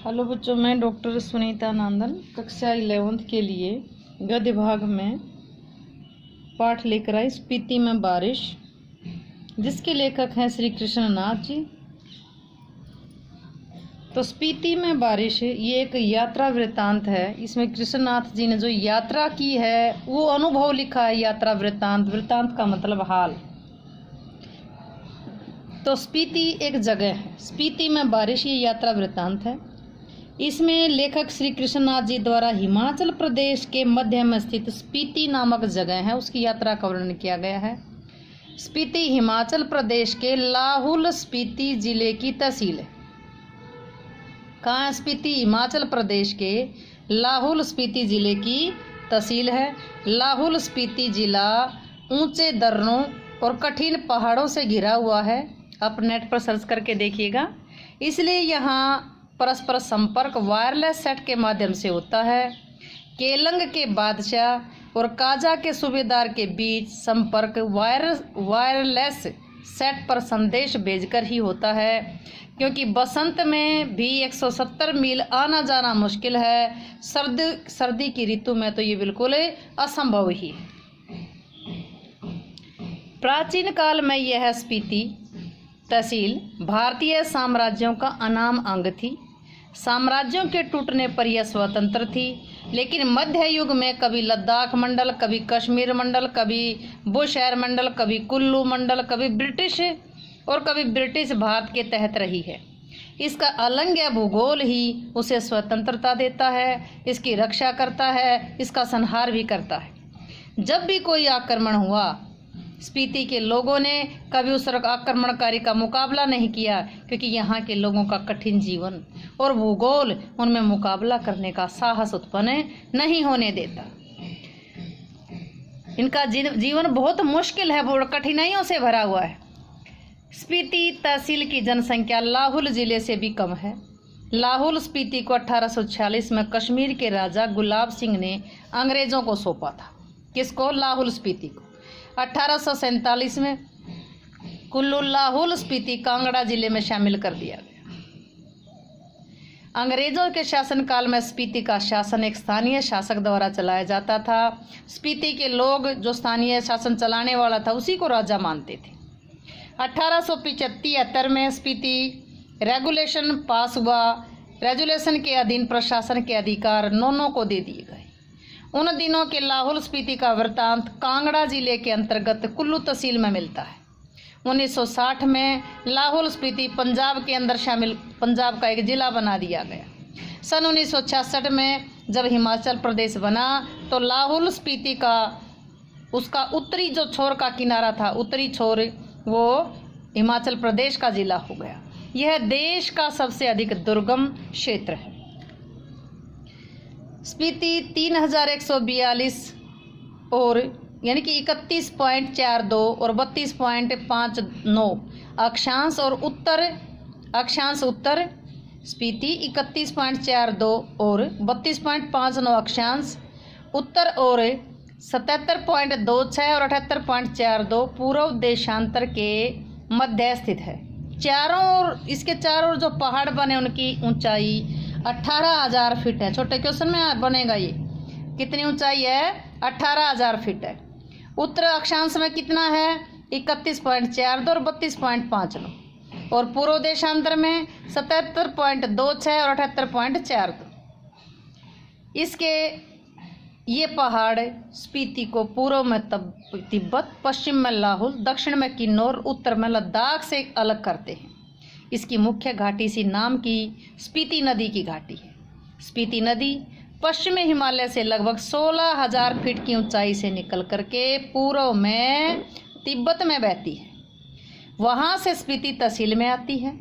Hello बच्चों, मैं doctor Sunita नंदन कक्षा 11th के लिए गद्य भाग में पाठ लेकर आई स्पीति में बारिश, जिसके लेखक हैं श्री कृष्णनाथ जी। तो स्पीति में बारिश ये एक यात्रा वृत्तांत है। इसमें कृष्णनाथ जी ने जो यात्रा की है वो अनुभव लिखा है। यात्रा वृत्तांत, वृत्तांत का मतलब हाल। तो स्पीति एक जगह है, स्पीति में बारिश ये यात्रा वृत्तांत है। इसमें लेखक श्री कृष्णनाथ जी द्वारा हिमाचल प्रदेश के मध्य में स्थित स्पीति नामक जगह है उसकी यात्रा का वर्णन किया गया है। स्पीति हिमाचल प्रदेश के लाहौल स्पीति जिले की तहसील है। कहाँ है स्पीति? हिमाचल प्रदेश के लाहौल स्पीति जिले की तहसील है। लाहौल स्पीति जिला ऊंचे दर्रों और कठिन पहाड़ों से घिरा हुआ है। आप नेट पर सर्च करके देखिएगा। इसलिए यहाँ परस्पर संपर्क वायरलेस सेट के माध्यम से होता है। केलंग के बादशाह और काजा के सूबेदार के बीच संपर्क वायरलेस सेट पर संदेश भेजकर ही होता है, क्योंकि बसंत में भी 170 मील आना जाना मुश्किल है। सर्दी की ऋतु में तो ये बिल्कुल असंभव ही है। प्राचीन काल में यह स्पीति तहसील भारतीय साम्राज्यों का अनाम अंग थी। साम्राज्यों के टूटने पर यह स्वतंत्र थी, लेकिन मध्य युग में कभी लद्दाख मंडल, कभी कश्मीर मंडल, कभी बुशहर मंडल, कभी कुल्लू मंडल, कभी ब्रिटिश और कभी ब्रिटिश भारत के तहत रही है। इसका अलंघ्य भूगोल ही उसे स्वतंत्रता देता है, इसकी रक्षा करता है, इसका संहार भी करता है। जब भी कोई आक्रमण हुआ, स्पीति के लोगों ने कभी उस आक्रमणकारी का मुकाबला नहीं किया, क्योंकि यहाँ के लोगों का कठिन जीवन और भूगोल उनमें मुकाबला करने का साहस उत्पन्न नहीं होने देता। इनका जीवन बहुत मुश्किल है, बहुत कठिनाइयों से भरा हुआ है। स्पीति तहसील की जनसंख्या लाहौल जिले से भी कम है। लाहौल स्पीति को 1846 में कश्मीर के राजा गुलाब सिंह ने अंग्रेजों को सौंपा था। किसको? लाहौल स्पीति को। 1847 में कुल्लू लाहौल स्पीति कांगड़ा जिले में शामिल कर दिया गया। अंग्रेजों के शासनकाल में स्पीति का शासन एक स्थानीय शासक द्वारा चलाया जाता था। स्पीति के लोग जो स्थानीय शासन चलाने वाला था उसी को राजा मानते थे। 1875 में स्पीति रेगुलेशन पास हुआ। रेगुलेशन के अधीन प्रशासन के अधिकार नौनों को दे दिए गए। उन दिनों के लाहौल स्पीति का वृत्तांत कांगड़ा जिले के अंतर्गत कुल्लू तहसील में मिलता है। 1960 में लाहौल स्पीति पंजाब के अंदर शामिल, पंजाब का एक जिला बना दिया गया। सन 1966 में जब हिमाचल प्रदेश बना तो लाहौल स्पीति का उसका उत्तरी जो छोर का किनारा था, उत्तरी छोर, वो हिमाचल प्रदेश का जिला हो गया। यह देश का सबसे अधिक दुर्गम क्षेत्र है। स्पीति 3142 और यानी कि 31.42 और 32.59 अक्षांश और उत्तर स्पीति 31.42 और 32.59 अक्षांश उत्तर और 77.26 और 78.42 पूर्व देशांतर के मध्य स्थित है। इसके चारों ओर जो पहाड़ बने उनकी ऊंचाई 18,000 फीट है। छोटे क्वेश्चन में बनेगा ये, कितनी ऊंचाई है? 18,000 फीट है। उत्तर अक्षांश में कितना है? 31.42 और 32.59 और पूर्व देशांतर में 77.26 और 78.42। इसके ये पहाड़ स्पीति को पूर्व में तिब्बत, पश्चिम में लाहौल, दक्षिण में किन्नौर, उत्तर में लद्दाख से अलग करते हैं। इसकी मुख्य घाटी सी नाम की स्पीति नदी की घाटी है। स्पीति नदी पश्चिमी हिमालय से लगभग 16,000 फीट की ऊंचाई से निकल करके पूर्व में तिब्बत में बहती है। वहां से स्पीति तहसील में आती है।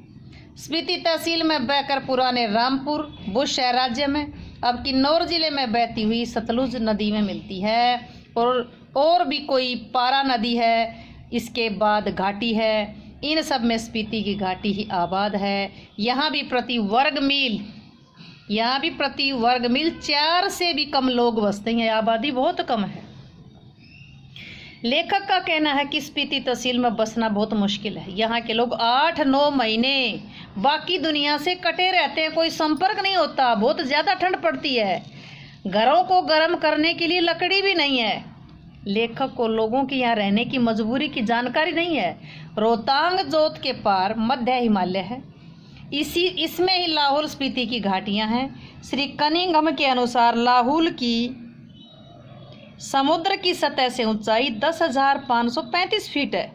स्पीति तहसील में बहकर पुराने रामपुर, बुशहर राज्य में, अब किन्नौर जिले में बहती हुई सतलुज नदी में मिलती है। और भी कोई पारा नदी है, इसके बाद घाटी है। इन सब में स्पीति की घाटी ही आबाद है। यहाँ भी प्रति वर्ग मील 4 से भी कम लोग बसते हैं। आबादी बहुत कम है। लेखक का कहना है कि स्पीति तहसील में बसना बहुत मुश्किल है। यहाँ के लोग 8-9 महीने बाकी दुनिया से कटे रहते हैं, कोई संपर्क नहीं होता, बहुत ज़्यादा ठंड पड़ती है, घरों को गर्म करने के लिए लकड़ी भी नहीं है। लेखक को लोगों की यहाँ रहने की मजबूरी की जानकारी नहीं है। रोहतांग जोत के पार मध्य हिमालय है, इसमें ही लाहौल स्पीति की घाटियाँ हैं। श्री कनिंघम के अनुसार लाहौल की समुद्र की सतह से ऊंचाई 10,535 फीट है।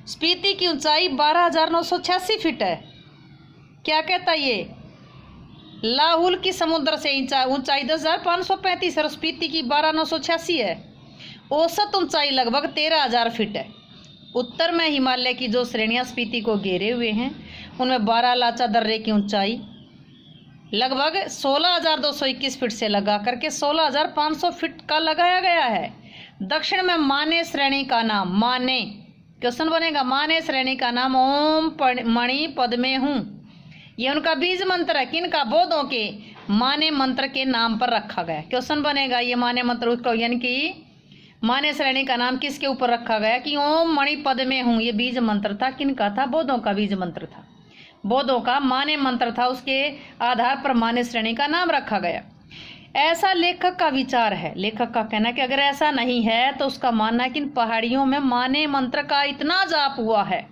स्पीति की ऊंचाई 12,986 फीट है। क्या कहता ये? लाहौल की समुद्र से ऊंचाई 10,535 और स्पीति की 12,986 है। औसत ऊंचाई लगभग 13,000 फीट है। उत्तर में हिमालय की जो श्रेणियां स्पीति को घेरे हुए हैं उनमें बारालाचा दर्रे की ऊंचाई लगभग 16,221 फीट से लगा करके 16,500 फीट का लगाया गया है। दक्षिण में माने श्रेणी का नाम, माने क्वेश्चन बनेगा, माने श्रेणी का नाम ओम मणि पद्मे हूँ, ये उनका बीज मंत्र है। किन का? बौद्धों के माने मंत्र के नाम पर रखा गया। क्वेश्चन बनेगा ये माने मंत्र उसको, यानी कि माने श्रेणी का नाम किसके ऊपर रखा गया कि ओम मणि पद्मे हूँ, ये बीज मंत्र था। किन का था? बौद्धों का बीज मंत्र था, बौद्धों का माने मंत्र था, उसके आधार पर माने श्रेणी का नाम रखा गया। ऐसा लेखक का विचार है। लेखक का कहना है कि अगर ऐसा नहीं है तो उसका मानना है कि इन पहाड़ियों में माने मंत्र का इतना जाप हुआ है,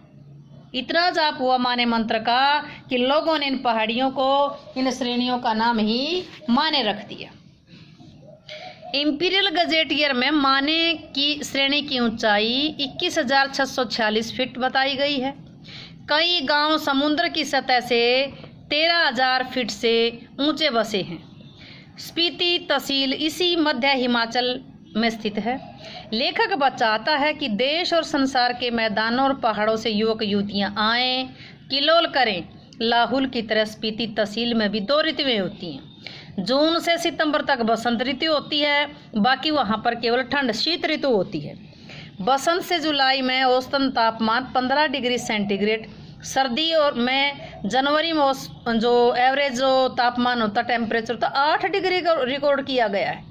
इतना जाप हुआ माने मंत्र का कि लोगों ने इन पहाड़ियों को, इन श्रेणियों का नाम ही माने रख दिया। इंपीरियल गजेटियर में माने की श्रेणी की ऊंचाई 21,646 फीट बताई गई है। कई गांव समुद्र की सतह से 13,000 फीट से ऊंचे बसे हैं। स्पीति तहसील इसी मध्य हिमाचल में स्थित है। लेखक बताता है कि देश और संसार के मैदानों और पहाड़ों से युवक युवतियां आएं, किलोल करें। लाहौल की तरह स्पीति तहसील में भी 2 ऋतुएं होती हैं। जून से सितंबर तक बसंत ऋतु होती है, बाकी वहां पर केवल ठंड शीत ऋतु होती है। बसंत से जुलाई में औसतन तापमान 15 डिग्री सेंटीग्रेड, सर्दी और में जनवरी में जो एवरेज जो तापमान होता टेम्परेचर तो 8 डिग्री रिकॉर्ड किया गया है।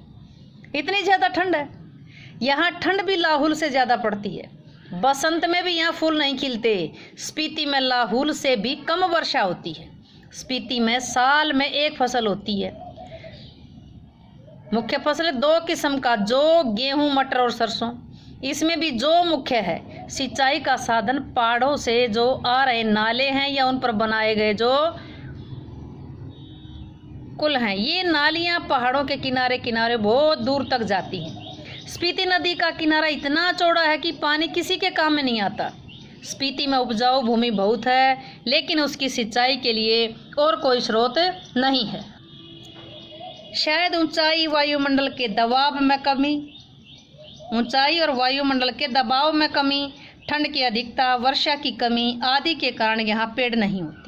इतनी ज़्यादा ठंड है। यहाँ ठंड भी लाहौल से ज़्यादा पड़ती है। बसंत में भी यहाँ फूल नहीं खिलते। स्पीति में लाहौल से भी कम वर्षा होती है। स्पीति में साल में 1 फसल होती है। मुख्य फसल 2 किस्म का, जौ, गेहूं, मटर और सरसों। इसमें भी जौ मुख्य है। सिंचाई का साधन पहाड़ों से जो आ रहे नाले हैं या उन पर बनाए गए जो कुल हैं, ये नालियां पहाड़ों के किनारे किनारे बहुत दूर तक जाती हैं। स्पीति नदी का किनारा इतना चौड़ा है कि पानी किसी के काम में नहीं आता। स्पीति में उपजाऊ भूमि बहुत है, लेकिन उसकी सिंचाई के लिए और कोई स्रोत नहीं है। शायद ऊंचाई, वायुमंडल के दबाव में कमी, ऊंचाई और वायुमंडल के दबाव में कमी, ठंड की अधिकता, वर्षा की कमी आदि के कारण यहाँ पेड़ नहीं होते।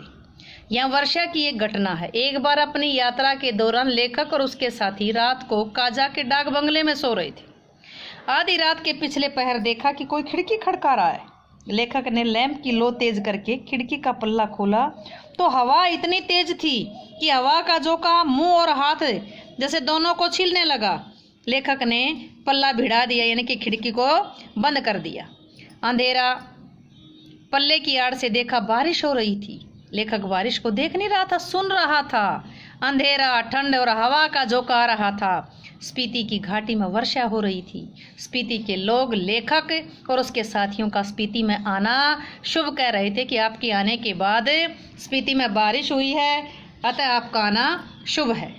यहाँ वर्षा की एक घटना है। एक बार अपनी यात्रा के दौरान लेखक और उसके साथी रात को काजा के डाक बंगले में सो रहे थे। आधी रात के पिछले पहर देखा कि कोई खिड़की खड़का रहा है। लेखक ने लैंप की लो तेज करके खिड़की का पल्ला खोला तो हवा इतनी तेज थी कि हवा का झोंका मुंह और हाथ जैसे दोनों को छीलने लगा। लेखक ने पल्ला भिड़ा दिया, यानी कि खिड़की को बंद कर दिया। अंधेरा, पल्ले की आड़ से देखा बारिश हो रही थी। लेखक बारिश को देख नहीं रहा था, सुन रहा था। अंधेरा, ठंड और हवा का झोंका आ रहा था। स्पीति की घाटी में वर्षा हो रही थी। स्पीति के लोग लेखक और उसके साथियों का स्पीति में आना शुभ कह रहे थे कि आपके आने के बाद स्पीति में बारिश हुई है, अतः आपका आना शुभ है।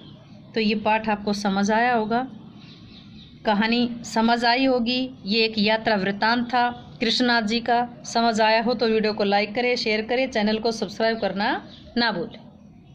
तो ये पाठ आपको समझ आया होगा, कहानी समझ आई होगी। ये एक यात्रा वृत्तांत था कृष्णनाथ जी का। समझ आया हो तो वीडियो को लाइक करें, शेयर करें, चैनल को सब्सक्राइब करना ना भूलें।